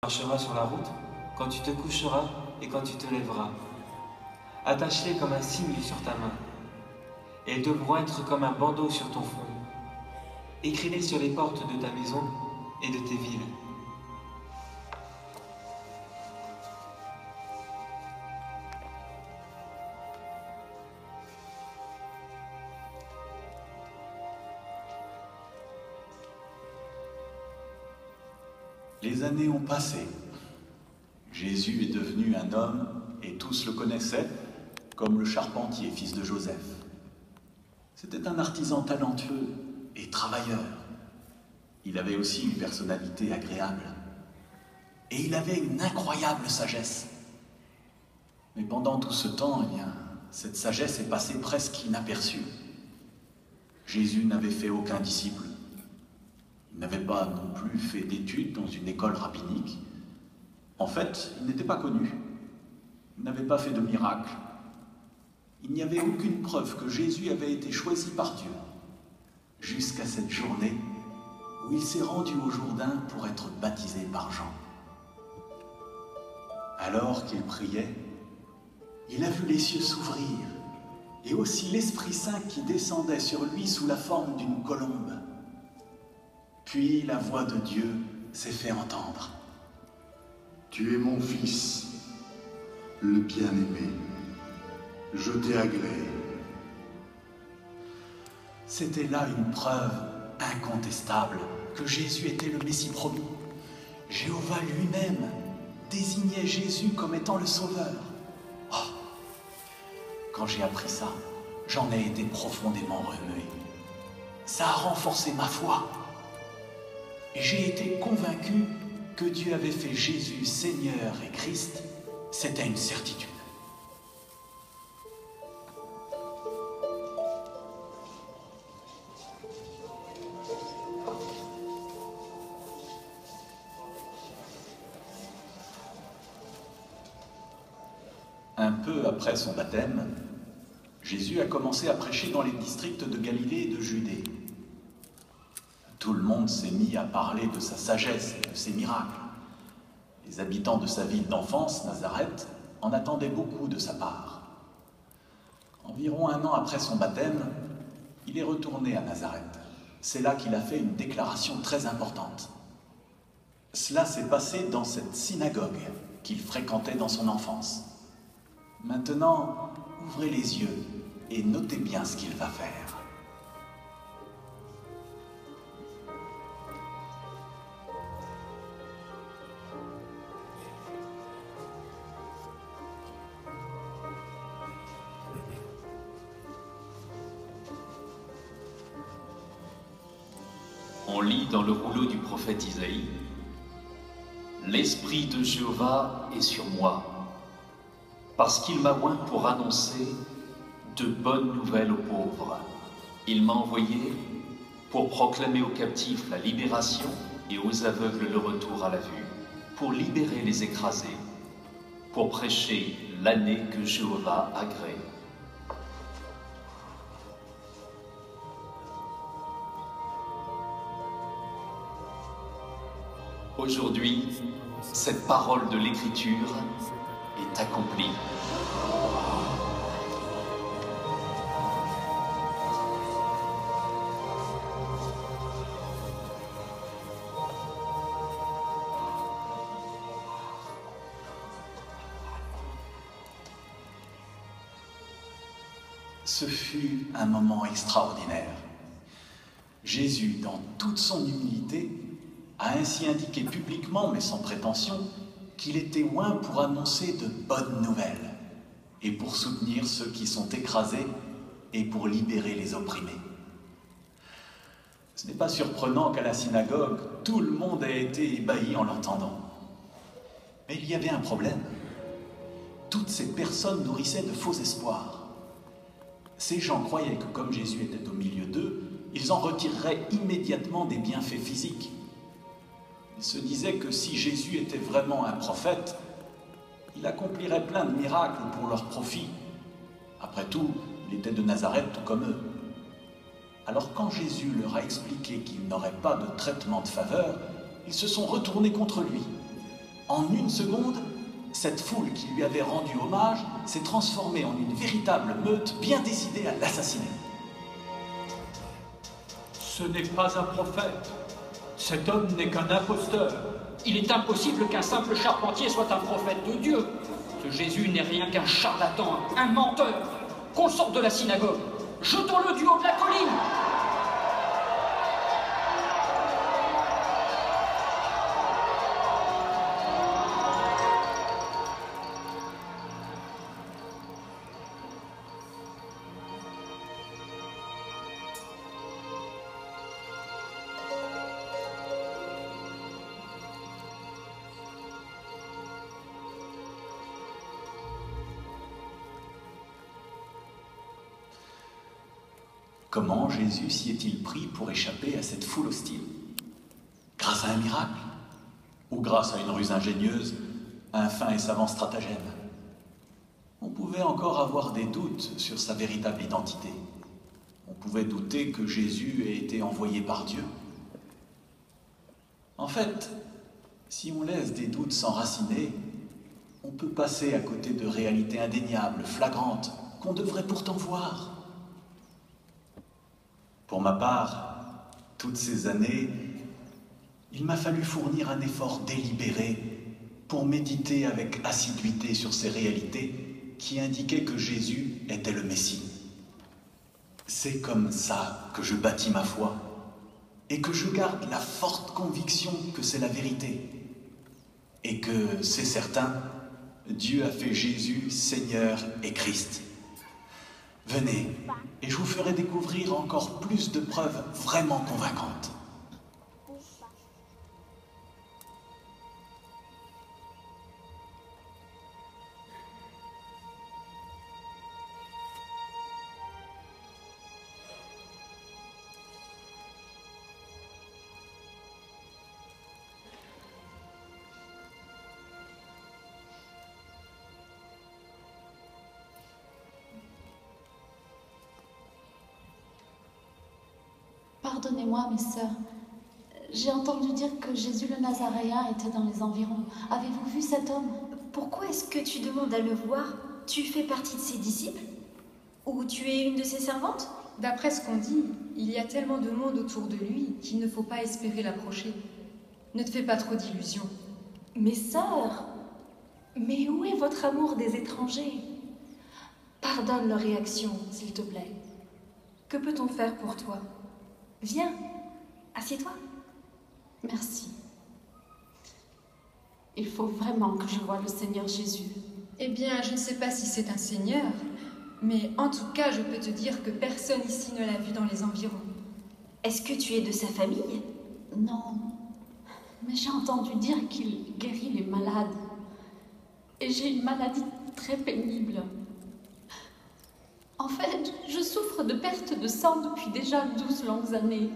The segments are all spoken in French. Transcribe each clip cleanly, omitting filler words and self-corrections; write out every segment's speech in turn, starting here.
Marcheras sur la route, quand tu te coucheras et quand tu te lèveras. Attache-les comme un signe sur ta main. Elles devront être comme un bandeau sur ton front. Écris-les sur les portes de ta maison et de tes villes. Les années ont passé. Jésus est devenu un homme et tous le connaissaient comme le charpentier, fils de Joseph. C'était un artisan talentueux et travailleur. Il avait aussi une personnalité agréable. Et il avait une incroyable sagesse. Mais pendant tout ce temps, cette sagesse est passée presque inaperçue. Jésus n'avait fait aucun disciple. Il n'avait pas non plus fait d'études dans une école rabbinique. En fait, il n'était pas connu. Il n'avait pas fait de miracle. Il n'y avait aucune preuve que Jésus avait été choisi par Dieu. Jusqu'à cette journée où il s'est rendu au Jourdain pour être baptisé par Jean. Alors qu'il priait, il a vu les cieux s'ouvrir et aussi l'Esprit Saint qui descendait sur lui sous la forme d'une colombe. Puis la voix de Dieu s'est fait entendre. Tu es mon fils, le bien-aimé. Je t'ai agréé. C'était là une preuve incontestable que Jésus était le Messie promis. Jéhovah lui-même désignait Jésus comme étant le Sauveur. Oh. Quand j'ai appris ça, j'en ai été profondément remué. Ça a renforcé ma foi. Et j'ai été convaincu que Dieu avait fait Jésus Seigneur et Christ. C'était une certitude. Un peu après son baptême, Jésus a commencé à prêcher dans les districts de Galilée et de Judée. Tout le monde s'est mis à parler de sa sagesse et de ses miracles. Les habitants de sa ville d'enfance, Nazareth, en attendaient beaucoup de sa part. Environ 1 an après son baptême, il est retourné à Nazareth. C'est là qu'il a fait une déclaration très importante. Cela s'est passé dans cette synagogue qu'il fréquentait dans son enfance. Maintenant, ouvrez les yeux et notez bien ce qu'il va faire. On lit dans le rouleau du prophète Isaïe, « L'Esprit de Jéhovah est sur moi, parce qu'il m'a oint pour annoncer de bonnes nouvelles aux pauvres. Il m'a envoyé pour proclamer aux captifs la libération et aux aveugles le retour à la vue, pour libérer les écrasés, pour prêcher l'année que Jéhovah agrée. » Aujourd'hui, cette parole de l'Écriture est accomplie. Ce fut un moment extraordinaire. Jésus, dans toute son humilité, a ainsi indiqué publiquement, mais sans prétention, qu'il était oint pour annoncer de bonnes nouvelles et pour soutenir ceux qui sont écrasés et pour libérer les opprimés. Ce n'est pas surprenant qu'à la synagogue, tout le monde ait été ébahi en l'entendant. Mais il y avait un problème. Toutes ces personnes nourrissaient de faux espoirs. Ces gens croyaient que comme Jésus était au milieu d'eux, ils en retireraient immédiatement des bienfaits physiques. Ils se disaient que si Jésus était vraiment un prophète, il accomplirait plein de miracles pour leur profit. Après tout, il était de Nazareth tout comme eux. Alors quand Jésus leur a expliqué qu'il n'aurait pas de traitement de faveur, ils se sont retournés contre lui. En une seconde, cette foule qui lui avait rendu hommage s'est transformée en une véritable meute bien décidée à l'assassiner. Ce n'est pas un prophète. Cet homme n'est qu'un imposteur. Il est impossible qu'un simple charpentier soit un prophète de Dieu. Ce Jésus n'est rien qu'un charlatan, un menteur. Qu'on le sorte de la synagogue. Jetons-le du haut de la colline. Comment Jésus s'y est-il pris pour échapper à cette foule hostile? Grâce à un miracle? Ou grâce à une ruse ingénieuse, un fin et savant stratagème? On pouvait encore avoir des doutes sur sa véritable identité. On pouvait douter que Jésus ait été envoyé par Dieu. En fait, si on laisse des doutes s'enraciner, on peut passer à côté de réalités indéniables, flagrantes, qu'on devrait pourtant voir. Pour ma part, toutes ces années, il m'a fallu fournir un effort délibéré pour méditer avec assiduité sur ces réalités qui indiquaient que Jésus était le Messie. C'est comme ça que je bâtis ma foi et que je garde la forte conviction que c'est la vérité et que, c'est certain, Dieu a fait Jésus Seigneur et Christ. Venez, et je vous ferai découvrir encore plus de preuves vraiment convaincantes. Pardonnez-moi, mes sœurs. J'ai entendu dire que Jésus le Nazaréen était dans les environs. Avez-vous vu cet homme? Pourquoi est-ce que tu demandes à le voir? Tu fais partie de ses disciples? Ou tu es une de ses servantes? D'après ce qu'on dit, il y a tellement de monde autour de lui qu'il ne faut pas espérer l'approcher. Ne te fais pas trop d'illusions. Mes sœurs, mais où est votre amour des étrangers? Pardonne leur réaction, s'il te plaît. Que peut-on faire pour toi? Viens, assieds-toi. Merci. Il faut vraiment que je voie le Seigneur Jésus. Eh bien, je ne sais pas si c'est un seigneur, mais en tout cas, je peux te dire que personne ici ne l'a vu dans les environs. Est-ce que tu es de sa famille? Non, mais j'ai entendu dire qu'il guérit les malades. Et j'ai une maladie très pénible. En fait, je souffre de perte de sang depuis déjà 12 longues années.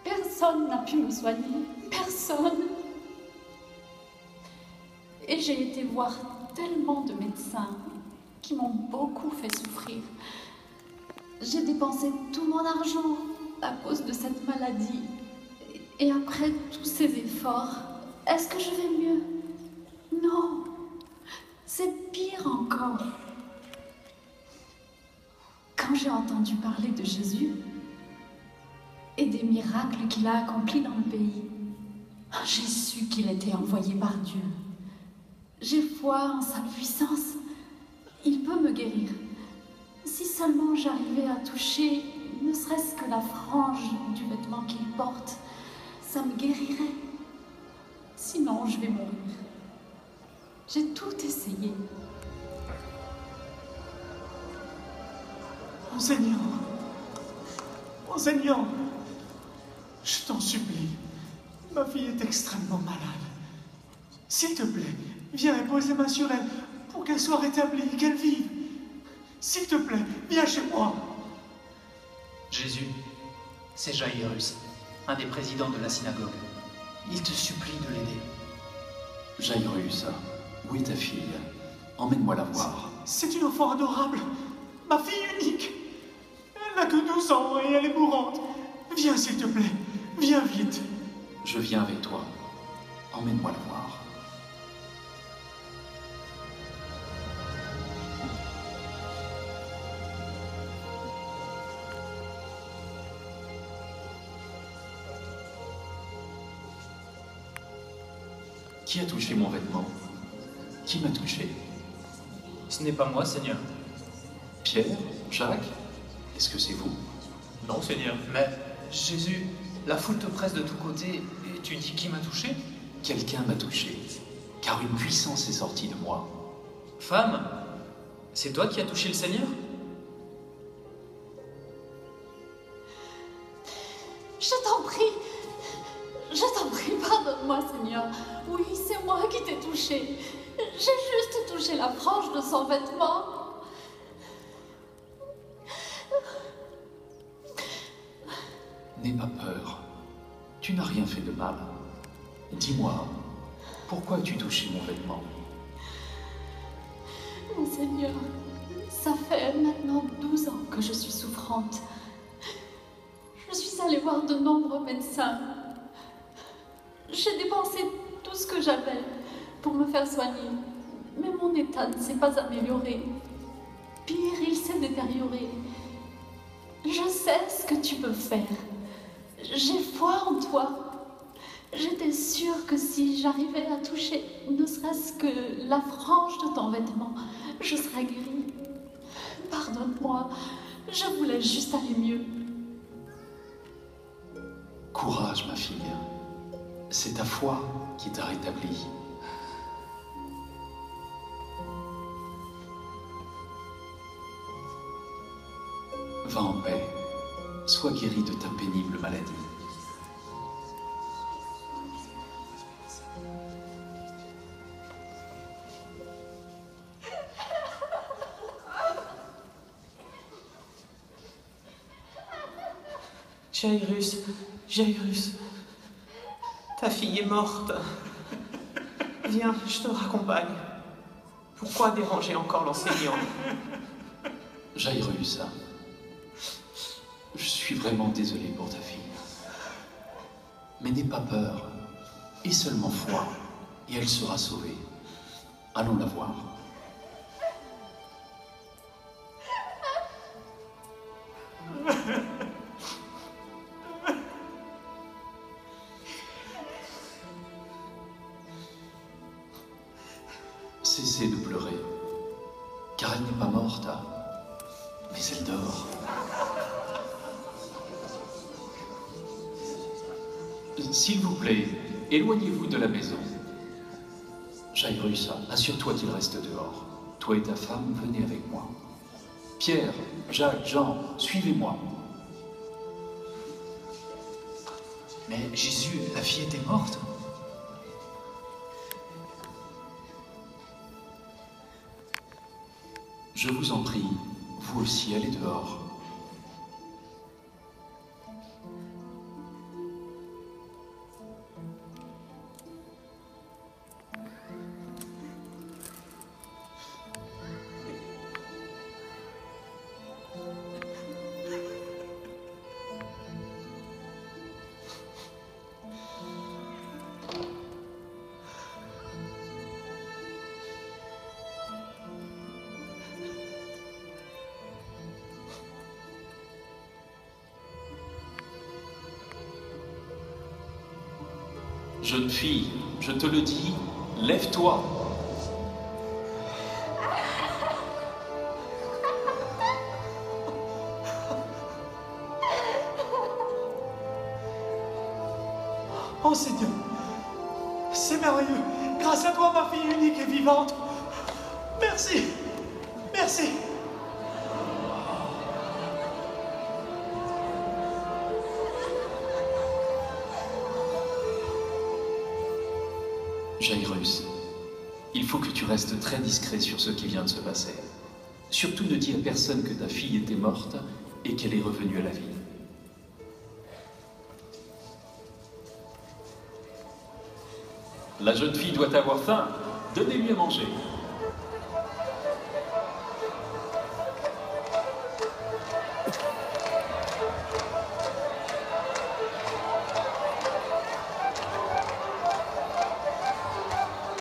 Personne n'a pu me soigner. Personne. Et j'ai été voir tellement de médecins qui m'ont beaucoup fait souffrir. J'ai dépensé tout mon argent à cause de cette maladie. Et après tous ces efforts, est-ce que je vais mieux? Non. C'est pire encore. Quand j'ai entendu parler de Jésus et des miracles qu'il a accomplis dans le pays, j'ai su qu'il était envoyé par Dieu. J'ai foi en sa puissance. Il peut me guérir. Si seulement j'arrivais à toucher, ne serait-ce que la frange du vêtement qu'il porte, ça me guérirait. Sinon, je vais mourir. J'ai tout essayé. Enseignant, je t'en supplie, ma fille est extrêmement malade. S'il te plaît, viens et pose les mains sur elle pour qu'elle soit rétablie, qu'elle vive. S'il te plaît, viens chez moi. Jésus, c'est Jairus, un des présidents de la synagogue. Il te supplie de l'aider. Jairus, où est ta fille? Emmène-moi la voir. C'est une enfant adorable, ma fille unique. Elle n'a que 12 ans et elle est mourante. Viens, s'il te plaît, viens vite. Je viens avec toi. Emmène-moi la voir. Qui a touché mon vêtement? Qui m'a touché? Ce n'est pas moi, Seigneur. Pierre? Jacques? Est-ce que c'est vous? Non, Seigneur. Mais, Jésus, la foule te presse de tous côtés et tu dis qui m'a touché? Quelqu'un m'a touché, car une puissance est sortie de moi. Femme, c'est toi qui as touché le Seigneur? Je t'en prie, pardonne-moi, Seigneur. Oui, c'est moi qui t'ai touché. J'ai juste touché la frange de son vêtement. N'aie pas peur, tu n'as rien fait de mal. Dis-moi, pourquoi as-tu touché mon vêtement? Mon Seigneur, ça fait maintenant 12 ans que je suis souffrante. Je suis allée voir de nombreux médecins. J'ai dépensé tout ce que j'avais pour me faire soigner. Mais mon état ne s'est pas amélioré. Pire, il s'est détérioré. Je sais ce que tu peux faire. J'ai foi en toi. J'étais sûre que si j'arrivais à toucher ne serait-ce que la frange de ton vêtement, je serais guérie. Pardonne-moi, je voulais juste aller mieux. Courage, ma fille. C'est ta foi qui t'a rétablie. Va en paix. Sois guérie de ta pénible maladie. Jairus, ta fille est morte. Viens, je te raccompagne. Pourquoi déranger encore l'enseignant? Jairus, je suis vraiment désolé pour ta fille. Mais n'aie pas peur, aie seulement foi, et elle sera sauvée. Allons la voir. Cessez de pleurer, car elle n'est pas morte, mais elle dort. S'il vous plaît, éloignez-vous de la maison. Jairus, assure-toi qu'il reste dehors. Toi et ta femme, venez avec moi. Pierre, Jacques, Jean, suivez-moi. Mais Jésus, la fille était morte. Je vous en prie, vous aussi, allez dehors. Jeune fille, je te le dis, lève-toi. Oh Seigneur, c'est merveilleux. Grâce à toi, ma fille unique et vivante. Merci, merci. Jairus, il faut que tu restes très discret sur ce qui vient de se passer. Surtout ne dis à personne que ta fille était morte et qu'elle est revenue à la vie. La jeune fille doit avoir faim. Donnez-lui à manger.